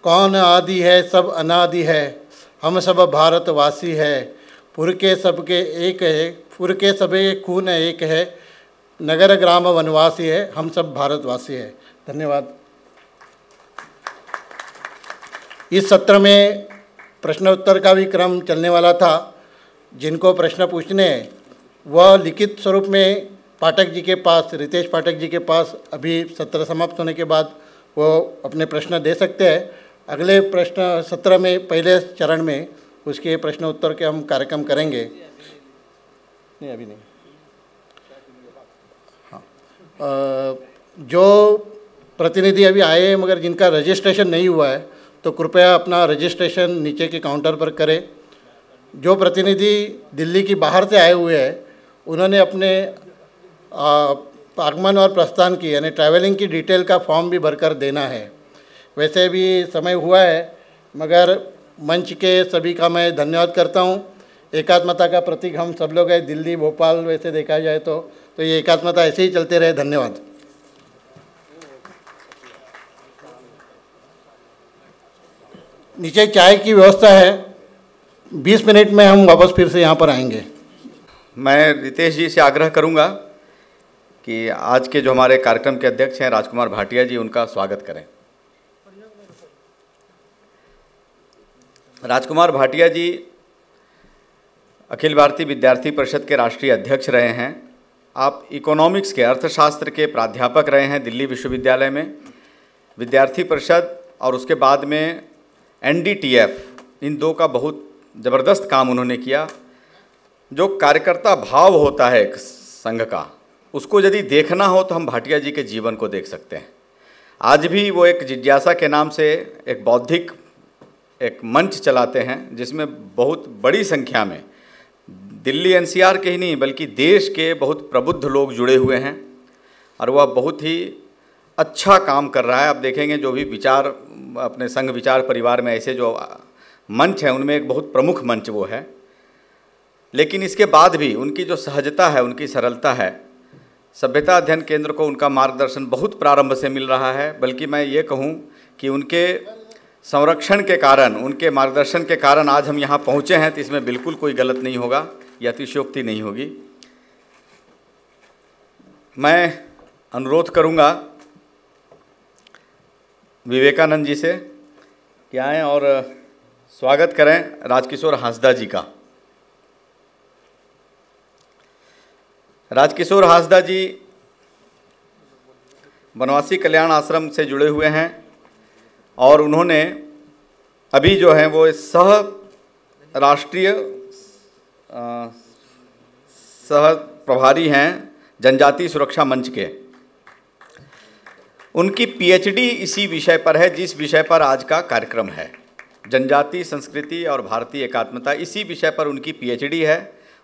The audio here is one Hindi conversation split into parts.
कौन आदि है सब अनादि है, हम सब भारतवासी है, पुर के सबके एक है, पुर के सबे खून एक है, नगर ग्राम वनवासी है, हम सब भारतवासी है। धन्यवाद। इस सत्र में प्रश्नोत्तर का भी क्रम चलने वाला था। जिनको प्रश्न पूछने हैं वह लिखित स्वरूप में पाठक जी के पास, रितेश पाठक जी के पास अभी सत्र समाप्त होने के बाद वो अपने प्रश्न दे सकते हैं। अगले प्रश्न सत्र में पहले चरण में उसके प्रश्न उत्तर के हम कार्यक्रम करेंगे। नहीं, अभी नहीं। हाँ, जो प्रतिनिधि अभी आए हैं मगर जिनका रजिस्ट्रेशन नहीं हुआ है तो कृपया अपना रजिस्ट्रेशन नीचे के काउंटर पर करें। जो प्रतिनिधि दिल्ली की बाहर से आए हुए हैं उन्होंने अपने आगमन और प्रस्थान की यानी ट्रैवलिंग की डिटेल का फॉर्म भी भरकर देना है। वैसे भी समय हुआ है मगर मंच के सभी का मैं धन्यवाद करता हूँ। एकात्मता का प्रतीक हम सब लोग हैं, दिल्ली भोपाल वैसे देखा जाए तो ये एकात्मता ऐसे ही चलते रहे। धन्यवाद। नीचे चाय की व्यवस्था है, 20 मिनट में हम वापस फिर से यहाँ पर आएंगे। मैं रितेश जी से आग्रह करूँगा कि आज के जो हमारे कार्यक्रम के अध्यक्ष हैं राजकुमार भाटिया जी, उनका स्वागत करें। राजकुमार भाटिया जी अखिल भारतीय विद्यार्थी परिषद के राष्ट्रीय अध्यक्ष रहे हैं। आप इकोनॉमिक्स के, अर्थशास्त्र के प्राध्यापक रहे हैं दिल्ली विश्वविद्यालय में। विद्यार्थी परिषद और उसके बाद में NDTF, इन दो का बहुत ज़बरदस्त काम उन्होंने किया। जो कार्यकर्ता भाव होता है एक संघ का, उसको यदि देखना हो तो हम भाटिया जी के जीवन को देख सकते हैं। आज भी वो एक जिज्ञासा के नाम से एक बौद्धिक एक मंच चलाते हैं जिसमें बहुत बड़ी संख्या में दिल्ली NCR के ही नहीं बल्कि देश के बहुत प्रबुद्ध लोग जुड़े हुए हैं और वह बहुत ही अच्छा काम कर रहा है। आप देखेंगे जो भी विचार अपने संघ विचार परिवार में ऐसे जो मंच हैं उनमें एक बहुत प्रमुख मंच वो है। लेकिन इसके बाद भी उनकी जो सहजता है, उनकी सरलता है, सभ्यता अध्ययन केंद्र को उनका मार्गदर्शन बहुत प्रारंभ से मिल रहा है। बल्कि मैं ये कहूँ कि उनके संरक्षण के कारण, उनके मार्गदर्शन के कारण आज हम यहाँ पहुँचे हैं, तो इसमें बिल्कुल कोई गलत नहीं होगा या अतिशयोक्ति नहीं होगी। मैं अनुरोध करूँगा विवेकानंद जी से कि आएँ और स्वागत करें राजकिशोर हांसदा जी का। राजकिशोर हांसदा जी बनवासी कल्याण आश्रम से जुड़े हुए हैं और उन्होंने अभी जो है वो सह राष्ट्रीय सह प्रभारी हैं जनजातीय सुरक्षा मंच के। उनकी PhD इसी विषय पर है जिस विषय पर आज का कार्यक्रम है, जनजातीय संस्कृति और भारतीय एकात्मता। इसी विषय पर उनकी PhD है।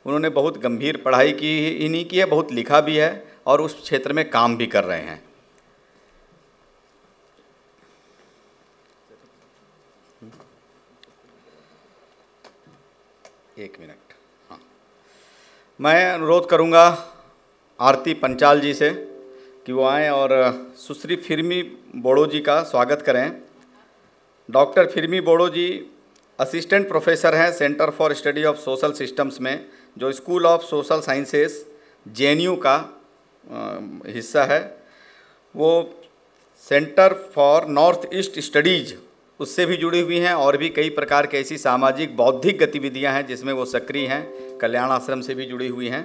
उन्होंने बहुत गंभीर पढ़ाई की ही नहीं की है, बहुत लिखा भी है और उस क्षेत्र में काम भी कर रहे हैं। एक मिनट, हाँ, मैं अनुरोध करूंगा आरती पंचाल जी से कि वो आएँ और सुश्री फिरमी बोड़ो जी का स्वागत करें। डॉक्टर फिरमी बोड़ो जी असिस्टेंट प्रोफेसर हैं centre for study of social systems में, जो school of social sciences JNU का हिस्सा है। वो centre for north east studies उससे भी जुड़ी हुई हैं और भी कई प्रकार की ऐसी सामाजिक बौद्धिक गतिविधियां हैं जिसमें वो सक्रिय हैं। कल्याण आश्रम से भी जुड़ी हुई हैं।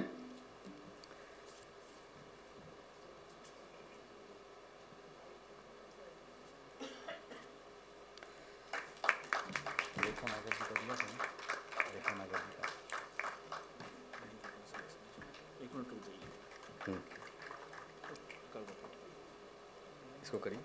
इसको करिए।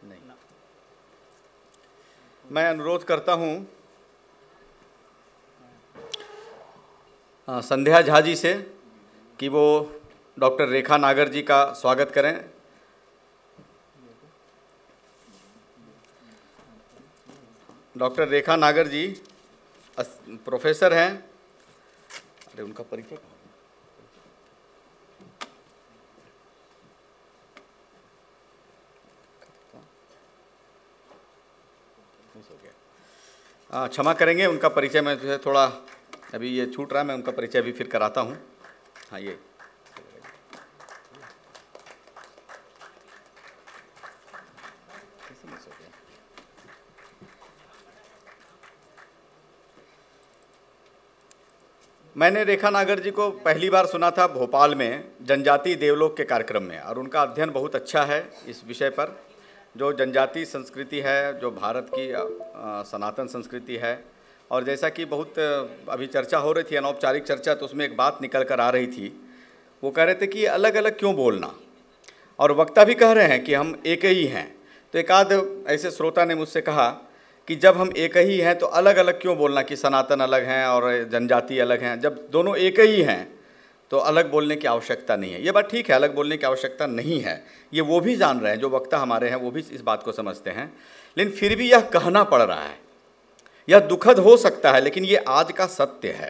नहीं, मैं अनुरोध करता हूँ संध्या झा जी से कि वो डॉक्टर रेखा नागर जी का स्वागत करें। डॉक्टर रेखा नागर जी प्रोफेसर हैं। अरे उनका परिचय क्षमा करेंगे, उनका परिचय मैं जो है थोड़ा अभी ये छूट रहा है, मैं उनका परिचय भी फिर कराता हूँ। हाँ, ये मैंने रेखा नागर जी को पहली बार सुना था भोपाल में जनजातीय देवलोक के कार्यक्रम में, और उनका अध्ययन बहुत अच्छा है इस विषय पर, जो जनजातीय संस्कृति है, जो भारत की सनातन संस्कृति है। और जैसा कि बहुत अभी चर्चा हो रही थी, अनौपचारिक चर्चा, तो उसमें एक बात निकल कर आ रही थी। वो कह रहे थे कि अलग अलग क्यों बोलना, और वक्ता भी कह रहे हैं कि हम एक ही हैं। तो एक आध ऐसे श्रोता ने मुझसे कहा कि जब हम एक ही हैं तो अलग अलग क्यों बोलना, कि सनातन अलग हैं और जनजाति अलग हैं। जब दोनों एक ही हैं तो अलग बोलने की आवश्यकता नहीं है। ये बात ठीक है, अलग बोलने की आवश्यकता नहीं है, ये वो भी जान रहे हैं, जो वक्ता हमारे हैं वो भी इस बात को समझते हैं। लेकिन फिर भी यह कहना पड़ रहा है। यह दुखद हो सकता है, लेकिन ये आज का सत्य है।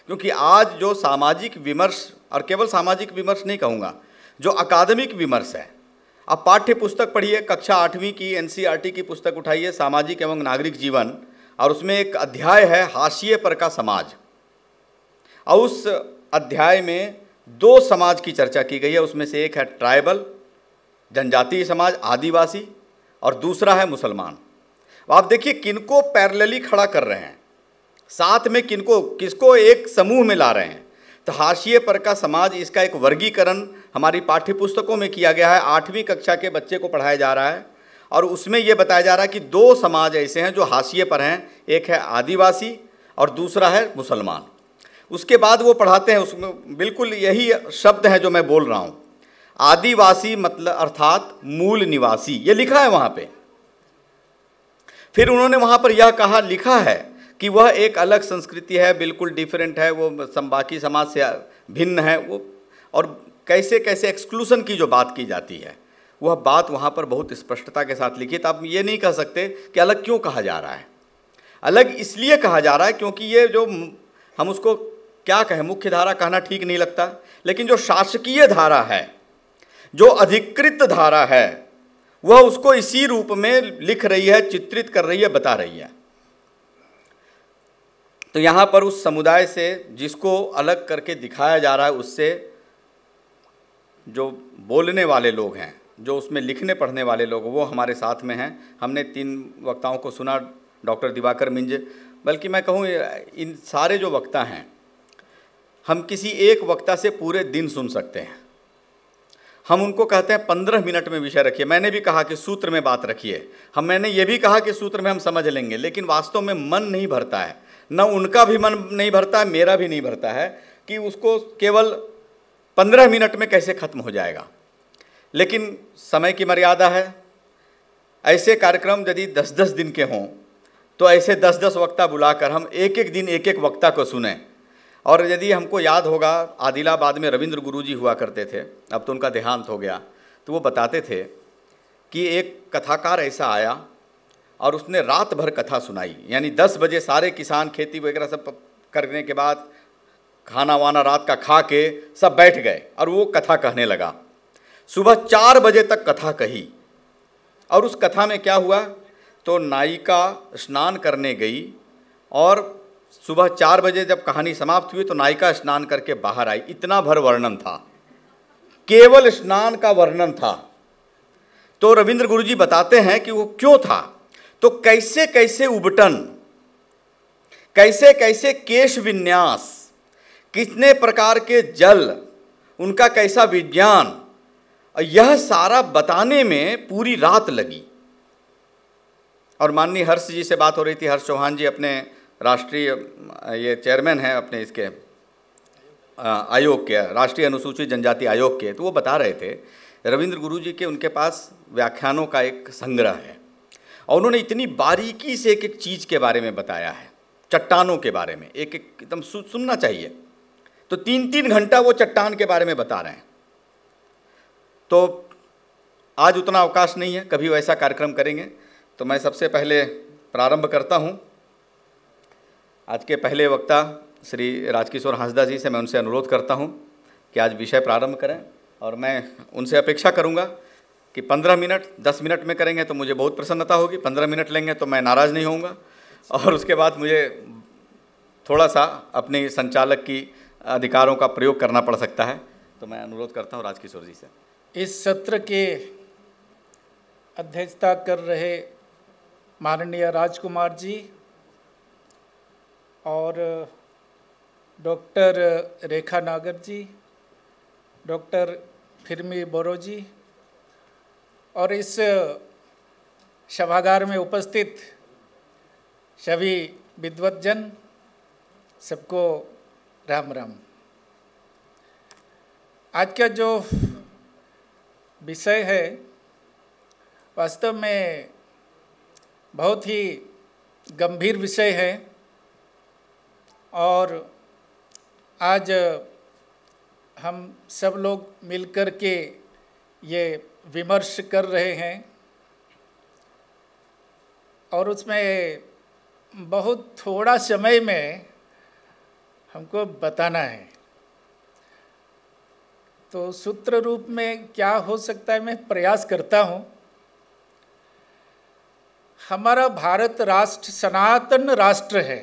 क्योंकि आज जो सामाजिक विमर्श, और केवल सामाजिक विमर्श नहीं कहूँगा, जो अकादमिक विमर्श है, आप पाठ्य पुस्तक पढ़िए, कक्षा 8वीं की NCERT की पुस्तक उठाइए, सामाजिक एवं नागरिक जीवन, और उसमें एक अध्याय है हाशिए पर का समाज, और उस अध्याय में 2 समाज की चर्चा की गई है। उसमें से एक है ट्राइबल, जनजातीय समाज, आदिवासी, और दूसरा है मुसलमान। आप देखिए किनको पैरेलली खड़ा कर रहे हैं, साथ में किसको एक समूह में ला रहे हैं। तो हाशिए पर का समाज, इसका एक वर्गीकरण हमारी पाठ्य पुस्तकों में किया गया है, 8वीं कक्षा के बच्चे को पढ़ाया जा रहा है, और उसमें यह बताया जा रहा है कि 2 समाज ऐसे हैं जो हाशिए पर हैं, एक है आदिवासी और दूसरा है मुसलमान। उसके बाद वो पढ़ाते हैं, उसमें बिल्कुल यही शब्द है जो मैं बोल रहा हूँ, आदिवासी मतलब अर्थात मूल निवासी, ये लिखा है वहाँ पे। फिर उन्होंने वहाँ पर यह कहा, लिखा है कि वह एक अलग संस्कृति है, बिल्कुल डिफरेंट है, वो बाकी समाज से भिन्न है वो, और कैसे कैसे एक्सक्लूसन की जो बात की जाती है, वह बात वहाँ पर बहुत स्पष्टता के साथ लिखी। तो आप ये नहीं कह सकते कि अलग क्यों कहा जा रहा है। अलग इसलिए कहा जा रहा है क्योंकि ये जो हम उसको क्या कहें, मुख्य धारा कहना ठीक नहीं लगता, लेकिन जो शासकीय धारा है, जो अधिकृत धारा है, वह उसको इसी रूप में लिख रही है, चित्रित कर रही है, बता रही है। तो यहाँ पर उस समुदाय से जिसको अलग करके दिखाया जा रहा है, उससे जो बोलने वाले लोग हैं, जो उसमें लिखने पढ़ने वाले लोग, वो हमारे साथ में हैं। हमने 3 वक्ताओं को सुना, डॉक्टर दिवाकर मिंज, बल्कि मैं कहूँ इन सारे जो वक्ता हैं, हम किसी एक वक्ता से पूरे दिन सुन सकते हैं। हम उनको कहते हैं 15 मिनट में विषय रखिए। मैंने भी कहा कि सूत्र में बात रखिए, मैंने ये भी कहा कि सूत्र में हम समझ लेंगे, लेकिन वास्तव में मन नहीं भरता है, न उनका भी मन नहीं भरता है, मेरा भी नहीं भरता है कि उसको केवल 15 मिनट में कैसे खत्म हो जाएगा। लेकिन समय की मर्यादा है। ऐसे कार्यक्रम यदि 10-10 दिन के हों तो ऐसे 10-10 वक्ता बुलाकर हम एक एक दिन एक एक वक्ता को सुने। और यदि हमको याद होगा, आदिलाबाद में रविंद्र गुरुजी हुआ करते थे, अब तो उनका देहांत हो गया, तो वो बताते थे कि एक कथाकार ऐसा आया और उसने रात भर कथा सुनाई। यानी 10 बजे सारे किसान खेती वगैरह सब करने के बाद खाना वाना रात का खा के सब बैठ गए और वो कथा कहने लगा। सुबह 4 बजे तक कथा कही, और उस कथा में क्या हुआ, तो नायिका स्नान करने गई, और सुबह 4 बजे जब कहानी समाप्त हुई तो नायिका स्नान करके बाहर आई। इतना भर वर्णन था, केवल स्नान का वर्णन था। तो रविंद्र गुरुजी बताते हैं कि वो क्यों था। तो कैसे कैसे उबटन, कैसे कैसे केश विन्यास, कितने प्रकार के जल, उनका कैसा विज्ञान, यह सारा बताने में पूरी रात लगी। और माननीय हर्ष जी से बात हो रही थी, हर्ष चौहान जी अपने राष्ट्रीय ये चेयरमैन हैं अपने इसके आयोग के, राष्ट्रीय अनुसूचित जनजाति आयोग के, तो वो बता रहे थे रविंद्र गुरुजी के उनके पास व्याख्यानों का एक संग्रह है, और उन्होंने इतनी बारीकी से एक एक चीज़ के बारे में बताया है, चट्टानों के बारे में एक एक एकदम सुनना चाहिए। तो 3-3 घंटा वो चट्टान के बारे में बता रहे हैं। तो आज उतना अवकाश नहीं है, कभी वैसा कार्यक्रम करेंगे। तो मैं सबसे पहले प्रारंभ करता हूँ आज के पहले वक्ता श्री राजकिशोर हांसदा जी से मैं उनसे अनुरोध करता हूं कि आज विषय प्रारंभ करें, और मैं उनसे अपेक्षा करूंगा कि 15 मिनट 10 मिनट में करेंगे तो मुझे बहुत प्रसन्नता होगी, 15 मिनट लेंगे तो मैं नाराज़ नहीं होऊंगा, और उसके बाद मुझे थोड़ा सा अपनी संचालक की अधिकारों का प्रयोग करना पड़ सकता है। तो मैं अनुरोध करता हूं राजकिशोर जी से। इस सत्र के अध्यक्षता कर रहे माननीय राजकुमार जी और डॉक्टर रेखा नागर जी, डॉक्टर फिरमी बोरो जी, और इस सभागार में उपस्थित सभी विद्वतजन, सबको राम राम। आज का जो विषय है वास्तव में बहुत ही गंभीर विषय है, और आज हम सब लोग मिलकर के ये विमर्श कर रहे हैं, और उसमें बहुत थोड़ा समय में हमको बताना है। तो सूत्र रूप में क्या हो सकता है, मैं प्रयास करता हूँ। हमारा भारत राष्ट्र सनातन राष्ट्र है,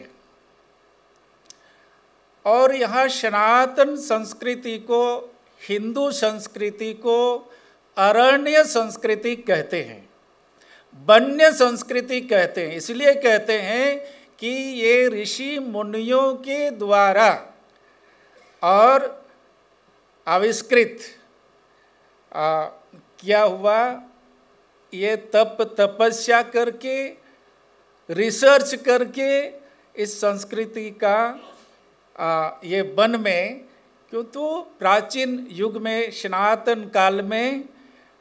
और यहाँ सनातन संस्कृति को, हिंदू संस्कृति को अरण्य संस्कृति कहते हैं, वन्य संस्कृति कहते हैं। इसलिए कहते हैं कि ये ऋषि मुनियों के द्वारा और आविष्कृत किया हुआ, ये तपस्या करके, रिसर्च करके इस संस्कृति का ये वन में, क्यों तो प्राचीन युग में सनातन काल में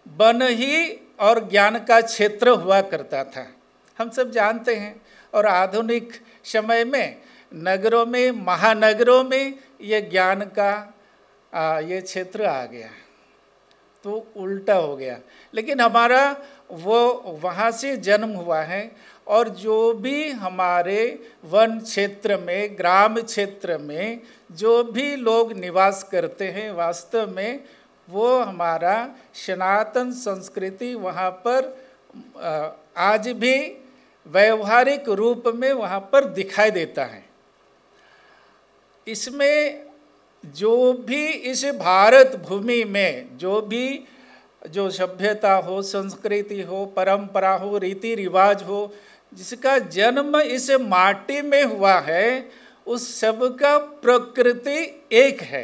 वन ही और ज्ञान का क्षेत्र हुआ करता था, हम सब जानते हैं। और आधुनिक समय में नगरों में, महानगरों में ये ज्ञान का ये क्षेत्र आ गया, तो उल्टा हो गया। लेकिन हमारा वो वहाँ से जन्म हुआ है, और जो भी हमारे वन क्षेत्र में, ग्राम क्षेत्र में जो भी लोग निवास करते हैं, वास्तव में वो हमारा सनातन संस्कृति वहाँ पर आज भी व्यवहारिक रूप में वहाँ पर दिखाई देता है। इसमें जो भी इस भारत भूमि में जो सभ्यता हो, संस्कृति हो, परंपरा हो, रीति रिवाज हो, जिसका जन्म इस माटी में हुआ है, उस सब का प्रकृति एक है।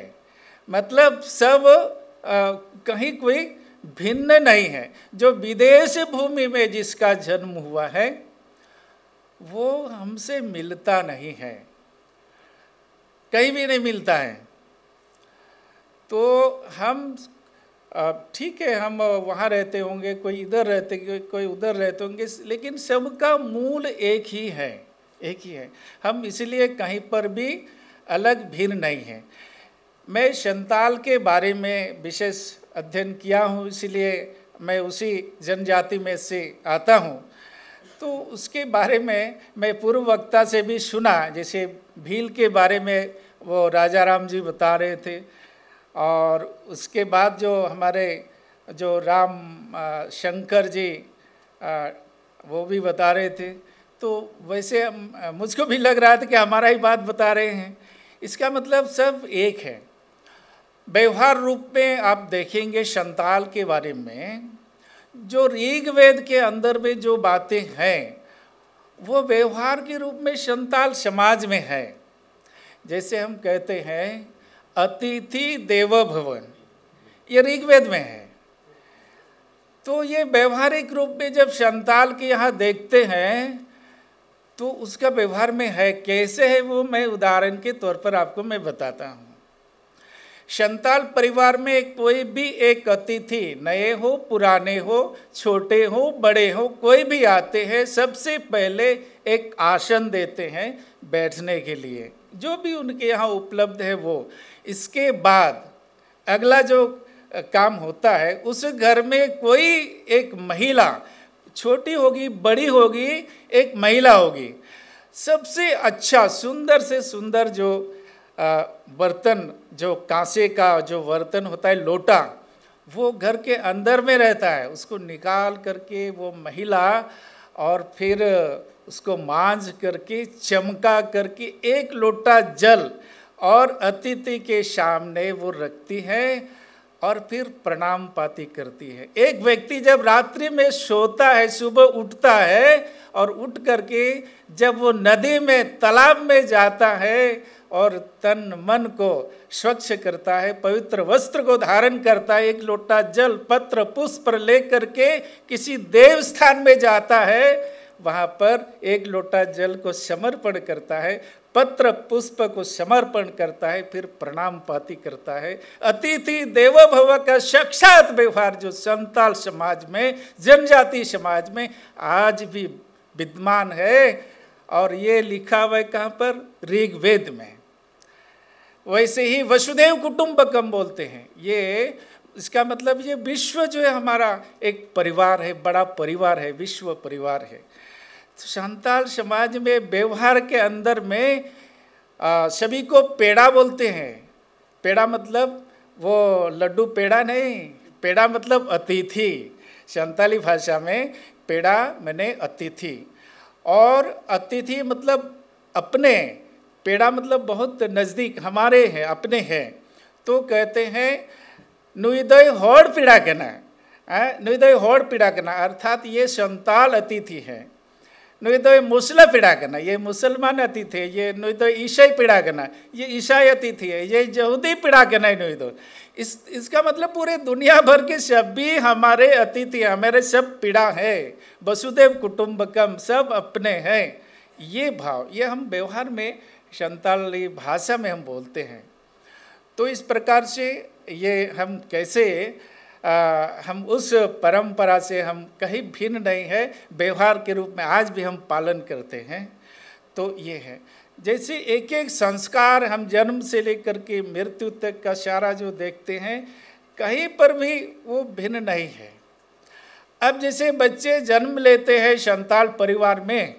मतलब सब कहीं कोई भिन्न नहीं है। जो विदेश भूमि में जिसका जन्म हुआ है वो हमसे मिलता नहीं है, कहीं भी नहीं मिलता है। तो हम ठीक है, हम वहाँ रहते होंगे, कोई इधर रहते, कोई उधर रहते होंगे, लेकिन सबका मूल एक ही है, एक ही है। हम इसलिए कहीं पर भी अलग भिन्न नहीं हैं। मैं संताल के बारे में विशेष अध्ययन किया हूँ, इसलिए मैं उसी जनजाति में से आता हूँ। तो उसके बारे में मैं पूर्व वक्ता से भी सुना, जैसे भील के बारे में वो राजा राम जी बता रहे थे, और उसके बाद जो हमारे जो राम शंकर जी वो भी बता रहे थे। तो वैसे मुझको भी लग रहा था कि हमारा ही बात बता रहे हैं। इसका मतलब सब एक है। व्यवहार रूप में आप देखेंगे संताल के बारे में, जो ऋग्वेद के अंदर में जो बातें हैं वो व्यवहार के रूप में संताल समाज में है। जैसे हम कहते हैं अतिथि देवो भव, ये ऋग्वेद में है। तो ये व्यवहारिक रूप में जब संताल के यहाँ देखते हैं तो उसका व्यवहार में है, कैसे है वो मैं उदाहरण के तौर पर आपको मैं बताता हूँ। संताल परिवार में कोई भी एक अतिथि, नए हो पुराने हो, छोटे हो बड़े हो, कोई भी आते हैं, सबसे पहले एक आसन देते हैं बैठने के लिए, जो भी उनके यहाँ उपलब्ध है वो। इसके बाद अगला जो काम होता है, उस घर में कोई एक महिला, छोटी होगी बड़ी होगी, एक महिला होगी, सबसे अच्छा सुंदर से सुंदर जो बर्तन, जो कांसे का जो बर्तन होता है, लोटा, वो घर के अंदर में रहता है। उसको निकाल करके वो महिला और फिर उसको मांझ करके चमका करके एक लोटा जल और अतिथि के सामने वो रखती है और फिर प्रणाम पाती करती है। एक व्यक्ति जब रात्रि में सोता है, सुबह उठता है और उठ करके जब वो नदी में, तालाब में जाता है और तन मन को स्वच्छ करता है, पवित्र वस्त्र को धारण करता है, एक लोटा जल, पत्र, पुष्प ले करके किसी देव स्थान में जाता है, वहाँ पर एक लोटा जल को समर्पण करता है, पत्र पुष्प को समर्पण करता है, फिर प्रणाम पाती करता है। अतिथि देवो भव का साक्षात व्यवहार जो संताल समाज में, जनजाति समाज में आज भी विद्यमान है। और ये लिखा हुआ है कहाँ पर? ऋग्वेद में। वैसे ही वसुदेव कुटुंबकम बोलते हैं। ये इसका मतलब ये विश्व जो है हमारा एक परिवार है, बड़ा परिवार है, विश्व परिवार है। तो संताल समाज में व्यवहार के अंदर में सभी को पेड़ा बोलते हैं। पेड़ा मतलब वो लड्डू पेड़ा नहीं, पेड़ा मतलब अतिथि। संताली भाषा में पेड़ा माने अतिथि, और अतिथि मतलब अपने, पेड़ा मतलब बहुत नज़दीक हमारे हैं, अपने हैं। तो कहते हैं नुदय होड़ पीड़ा करना, नुदय होड़ पीड़ा करना, अर्थात ये संताल अतिथि हैं। नुदय मुस्लिम पीड़ा करना, ये मुसलमान अतिथि है। ये नुदय ईसाई पीड़ा करना, ये ईसाई अतिथि है। ये यहूदी पीड़ा करना है नुदय। इसका मतलब पूरे दुनिया भर के सभी हमारे अतिथि, हमारे सब पीड़ा है। वसुदेव कुटुंबकम, सब अपने हैं। ये भाव, ये हम व्यवहार में संताली भाषा में हम बोलते हैं। तो इस प्रकार से ये हम कैसे हम उस परंपरा से हम कहीं भिन्न नहीं है, व्यवहार के रूप में आज भी हम पालन करते हैं। तो ये है, जैसे एक एक संस्कार हम जन्म से लेकर के मृत्यु तक का सारा जो देखते हैं, कहीं पर भी वो भिन्न नहीं है। अब जैसे बच्चे जन्म लेते हैं संताल परिवार में,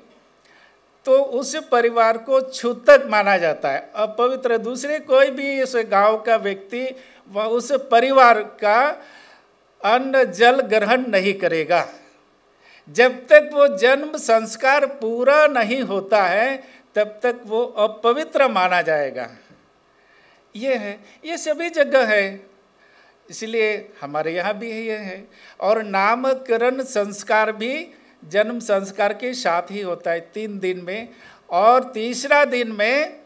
तो उस परिवार को छूतक माना जाता है, अपवित्र। दूसरे कोई भी उस गांव का व्यक्ति वह उस परिवार का अन्न जल ग्रहण नहीं करेगा जब तक वो जन्म संस्कार पूरा नहीं होता है, तब तक वो अपवित्र माना जाएगा। ये है, ये सभी जगह है, इसलिए हमारे यहाँ भी ये है। और नामकरण संस्कार भी जन्म संस्कार के साथ ही होता है 3 दिन में। और तीसरा दिन में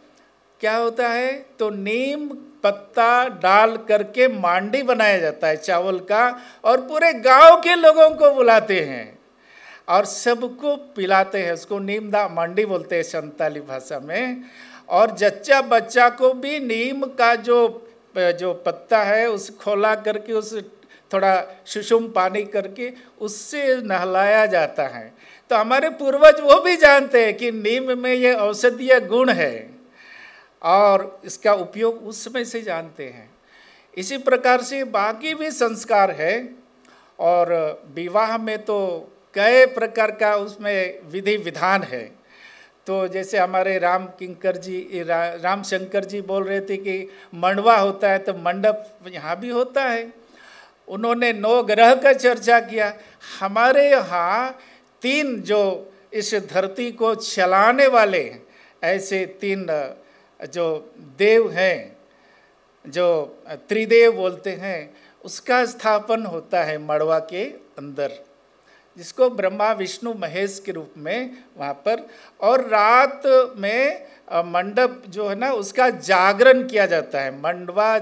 क्या होता है, तो नीम पत्ता डाल करके मांडी बनाया जाता है चावल का, और पूरे गांव के लोगों को बुलाते हैं और सबको पिलाते हैं। उसको नीम दा मांडी बोलते हैं संताली भाषा में। और जच्चा बच्चा को भी नीम का जो पत्ता है उस खोला करके, उस थोड़ा सुषुम पानी करके उससे नहलाया जाता है। तो हमारे पूर्वज वो भी जानते हैं कि नीम में ये औषधीय गुण है और इसका उपयोग उस समय से जानते हैं। इसी प्रकार से बाकी भी संस्कार है। और विवाह में तो कई प्रकार का उसमें विधि विधान है। तो जैसे हमारे राम शंकर जी बोल रहे थे कि मंडवा होता है, तो मंडप यहाँ भी होता है। उन्होंने 9 ग्रह का चर्चा किया। हमारे यहाँ 3 जो इस धरती को चलाने वाले ऐसे 3 जो देव हैं, जो त्रिदेव बोलते हैं, उसका स्थापन होता है मड़वा के अंदर, जिसको ब्रह्मा विष्णु महेश के रूप में वहाँ पर। और रात में मंडप जो है ना, उसका जागरण किया जाता है। मंडवा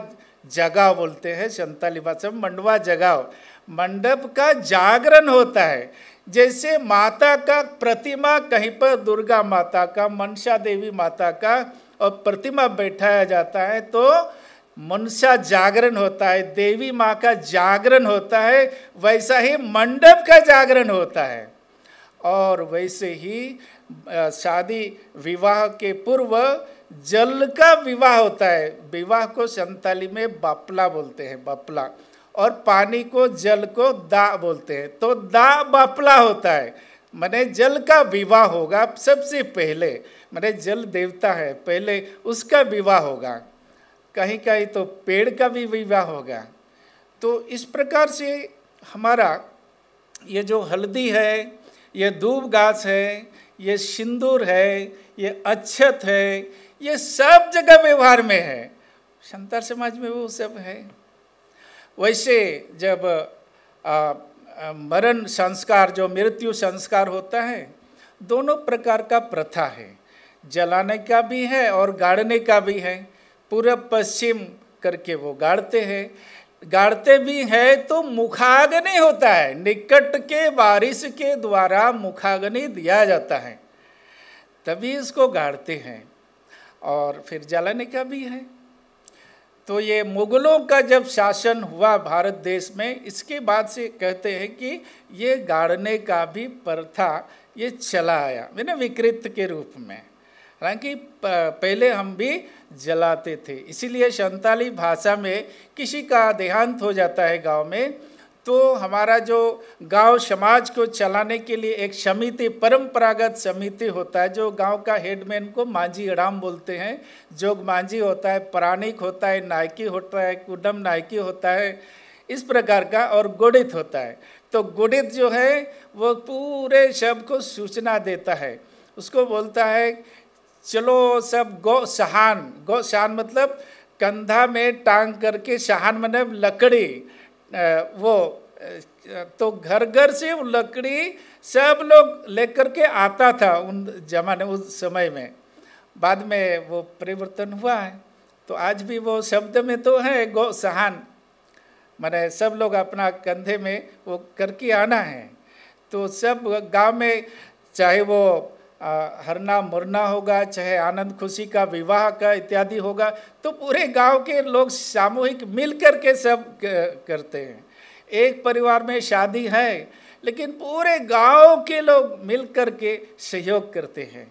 जगाव बोलते हैं संताली भाषा में, मंडवा जगाव, मंडप का जागरण होता है। जैसे माता का प्रतिमा कहीं पर दुर्गा माता का, मनसा देवी माता का और प्रतिमा बैठाया जाता है, तो मनसा जागरण होता है, देवी माँ का जागरण होता है, वैसा ही मंडप का जागरण होता है। और वैसे ही शादी विवाह के पूर्व जल का विवाह होता है। विवाह को संताली में बापला बोलते हैं, बापला। और पानी को, जल को दा बोलते हैं, तो दा बापला होता है। माने जल का विवाह होगा सबसे पहले, माने जल देवता है, पहले उसका विवाह होगा। कहीं कहीं तो पेड़ का भी विवाह होगा। तो इस प्रकार से हमारा ये जो हल्दी है, ये दूब घास है, ये सिंदूर है, ये अक्षत है, ये सब जगह व्यवहार में है। संतार समाज में वो सब है। वैसे जब मरण संस्कार, जो मृत्यु संस्कार होता है, दोनों प्रकार का प्रथा है। जलाने का भी है और गाड़ने का भी है। पूर्व पश्चिम करके वो गाड़ते हैं। गाड़ते भी है तो मुखाग्नि होता है, निकट के वारिस के द्वारा मुखाग्नि दिया जाता है, तभी इसको गाड़ते हैं। और फिर जलाने का भी है। तो ये मुगलों का जब शासन हुआ भारत देश में, इसके बाद से कहते हैं कि ये गाड़ने का भी प्रथा ये चला आया, मैंने विकृत के रूप में। हालांकि पहले हम भी जलाते थे। इसीलिए संताली भाषा में किसी का देहांत हो जाता है गांव में, तो हमारा जो गांव समाज को चलाने के लिए एक समिति, परंपरागत समिति होता है, जो गांव का हेडमैन को मांझी अड़ाम बोलते हैं। जोग मांझी होता है, परानिक होता है, नायकी होता है, कुडम नायकी होता है, इस प्रकार का, और गुड़ित होता है। तो गुड़ित जो है वो पूरे सब को सूचना देता है। उसको बोलता है चलो सब गौ सहान मतलब कंधा में टांग करके, सहान मतलब लकड़ी, वो तो घर घर से वो लकड़ी सब लोग लेकर के आता था उन जमाने, उस समय में। बाद में वो परिवर्तन हुआ है, तो आज भी वो शब्द में तो है गौ सहान, माने सब लोग अपना कंधे में वो करके आना है। तो सब गांव में, चाहे वो हरना मुरना होगा, चाहे आनंद खुशी का विवाह का इत्यादि होगा, तो पूरे गांव के लोग सामूहिक मिल कर के सब करते हैं। एक परिवार में शादी है, लेकिन पूरे गांव के लोग मिल कर के सहयोग करते हैं।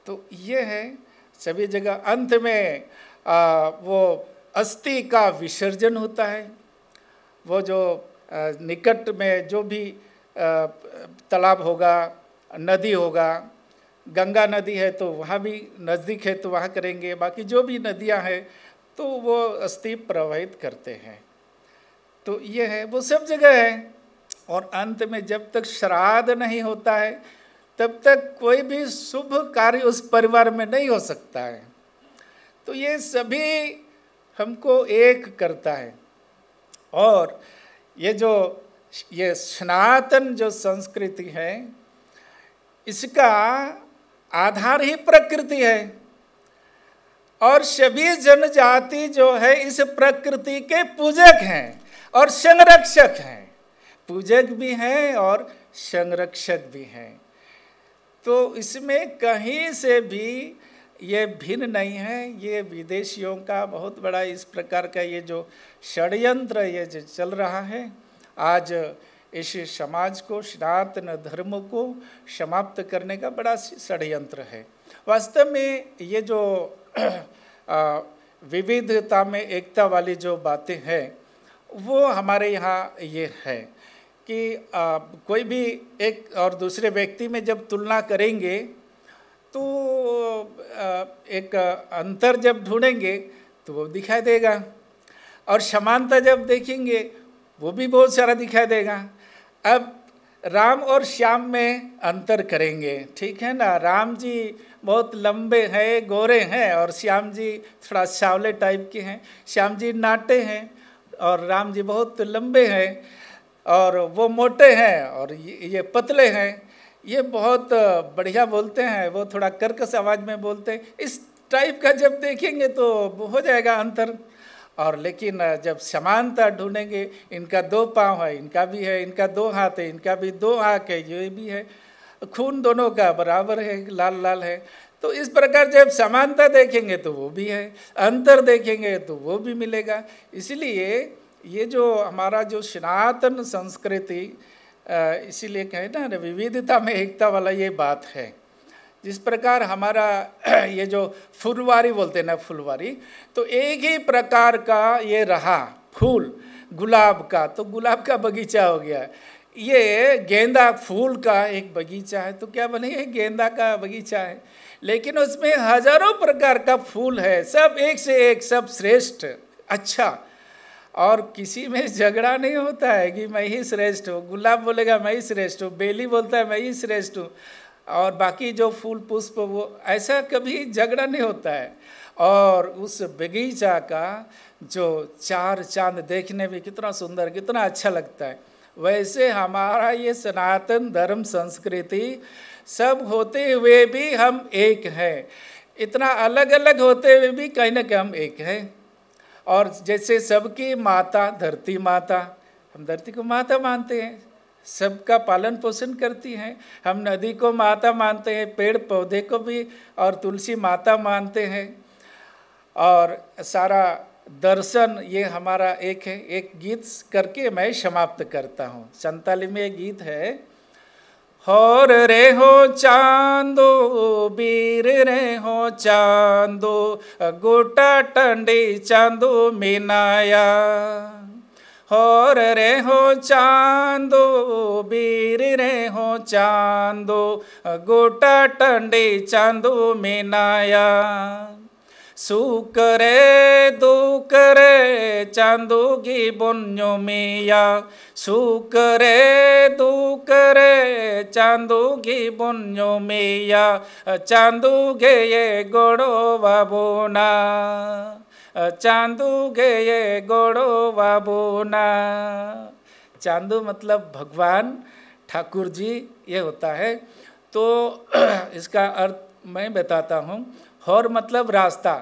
तो ये है सभी जगह। अंत में वो अस्थि का विसर्जन होता है। वो जो निकट में जो भी तालाब होगा, नदी होगा, गंगा नदी है तो वहाँ भी नज़दीक है तो वहाँ करेंगे, बाकी जो भी नदियाँ हैं तो वो अस्थि प्रवाहित करते हैं। तो ये है, वो सब जगह है। और अंत में जब तक श्राद्ध नहीं होता है तब तक कोई भी शुभ कार्य उस परिवार में नहीं हो सकता है। तो ये सभी हमको एक करता है। और ये सनातन जो संस्कृति है, इसका आधार ही प्रकृति है। और सभी जनजाति जो है इस प्रकृति के पूजक हैं और संरक्षक हैं। पूजक भी हैं और संरक्षक भी हैं। तो इसमें कहीं से भी ये भिन्न नहीं है। ये विदेशियों का बहुत बड़ा इस प्रकार का ये जो षड्यंत्र ये जो चल रहा है, आज इस समाज को, सनातन धर्म को समाप्त करने का बड़ा षड्यंत्र है। वास्तव में ये जो विविधता में एकता वाली जो बातें हैं, वो हमारे यहाँ ये है कि कोई भी एक और दूसरे व्यक्ति में जब तुलना करेंगे तो एक अंतर जब ढूंढेंगे तो वो दिखाई देगा, और समानता जब देखेंगे वो भी बहुत सारा दिखाई देगा। अब राम और श्याम में अंतर करेंगे, ठीक है ना। राम जी बहुत लंबे हैं, गोरे हैं, और श्याम जी थोड़ा सावले टाइप के हैं। श्याम जी नाटे हैं और राम जी बहुत लंबे हैं, और वो मोटे हैं और ये पतले हैं। ये बहुत बढ़िया बोलते हैं, वो थोड़ा कर्कश आवाज़ में बोलते हैं। इस टाइप का जब देखेंगे तो हो जाएगा अंतर। और लेकिन जब समानता ढूंढेंगे, इनका 2 पाँव है, इनका भी है, इनका 2 हाथ है, इनका भी 2 आँख है, ये भी है, खून दोनों का बराबर है, लाल लाल है। तो इस प्रकार जब समानता देखेंगे तो वो भी है, अंतर देखेंगे तो वो भी मिलेगा। इसलिए ये जो हमारा जो सनातन संस्कृति, इसीलिए कहे ना विविधता में एकता वाला ये बात है। जिस प्रकार हमारा ये जो फुलवारी बोलते हैं ना, फुलवारी, तो एक ही प्रकार का ये रहा फूल गुलाब का, तो गुलाब का बगीचा हो गया। ये गेंदा फूल का एक बगीचा है, तो क्या बनेगा, गेंदा का बगीचा है, लेकिन उसमें हजारों प्रकार का फूल है, सब एक से एक, सब श्रेष्ठ, अच्छा, और किसी में झगड़ा नहीं होता है कि मैं ही श्रेष्ठ हूँ। गुलाब बोलेगा मैं ही श्रेष्ठ हूँ, बेली बोलता है मैं ही श्रेष्ठ हूँ, और बाकी जो फूल पुष्प वो, ऐसा कभी झगड़ा नहीं होता है। और उस बगीचा का जो चार चांद देखने में कितना सुंदर, कितना अच्छा लगता है, वैसे हमारा ये सनातन धर्म संस्कृति सब होते हुए भी हम एक हैं, इतना अलग अलग होते हुए भी कहीं ना कहीं हम एक हैं। और जैसे सबकी माता धरती माता, हम धरती को माता मानते हैं, सबका पालन पोषण करती हैं, हम नदी को माता मानते हैं, पेड़ पौधे को भी और तुलसी माता मानते हैं, और सारा दर्शन ये हमारा एक है। एक गीत करके मैं समाप्त करता हूँ। संताली में एक गीत है, होर रे हो चांदो बीर रे हो चांदो, गोटा टंडी चांदो मीनाया, होर रे हो चांदो बीर रे हो चांदो, गोटा टंडी चांदो मीनाया, सुख रे दुख रे चांदो की बोन्यो मिया, सुख रे दुख रे चांदो की बोन्यो मिया, चांदो गे ये गोड़ो बाबूना, चांदो गे ये गोड़ो बाबूना। चांदो मतलब भगवान ठाकुर जी ये होता है। तो इसका अर्थ मैं बताता हूँ। और मतलब रास्ता,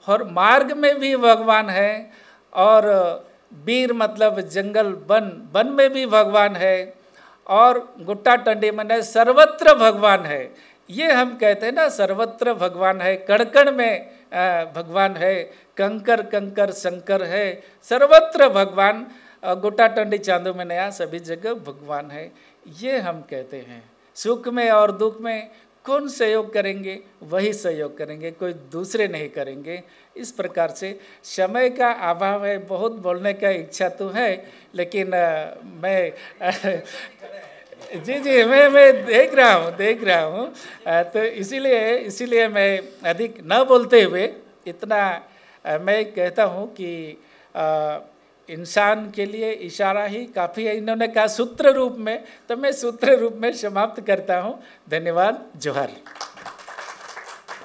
और मार्ग में भी भगवान है, और बीर मतलब जंगल वन, वन में भी भगवान है, और गुट्टा टंडी में सर्वत्र भगवान है। ये हम कहते हैं ना, सर्वत्र भगवान है, कण में भगवान है, कंकर कंकर शंकर है, सर्वत्र भगवान, गुट्टा टंडी चांदो में नया, सभी जगह भगवान है, ये हम कहते हैं। सुख में और दुख में कौन सहयोग करेंगे, वही सहयोग करेंगे, कोई दूसरे नहीं करेंगे। इस प्रकार से समय का अभाव है, बहुत बोलने का इच्छा तो है, लेकिन मैं जी मैं देख रहा हूँ, तो इसीलिए मैं अधिक न बोलते हुए इतना मैं कहता हूँ कि इंसान के लिए इशारा ही काफ़ी है। इन्होंने कहा सूत्र रूप में, तो मैं सूत्र रूप में समाप्त करता हूँ। धन्यवाद, जोहार।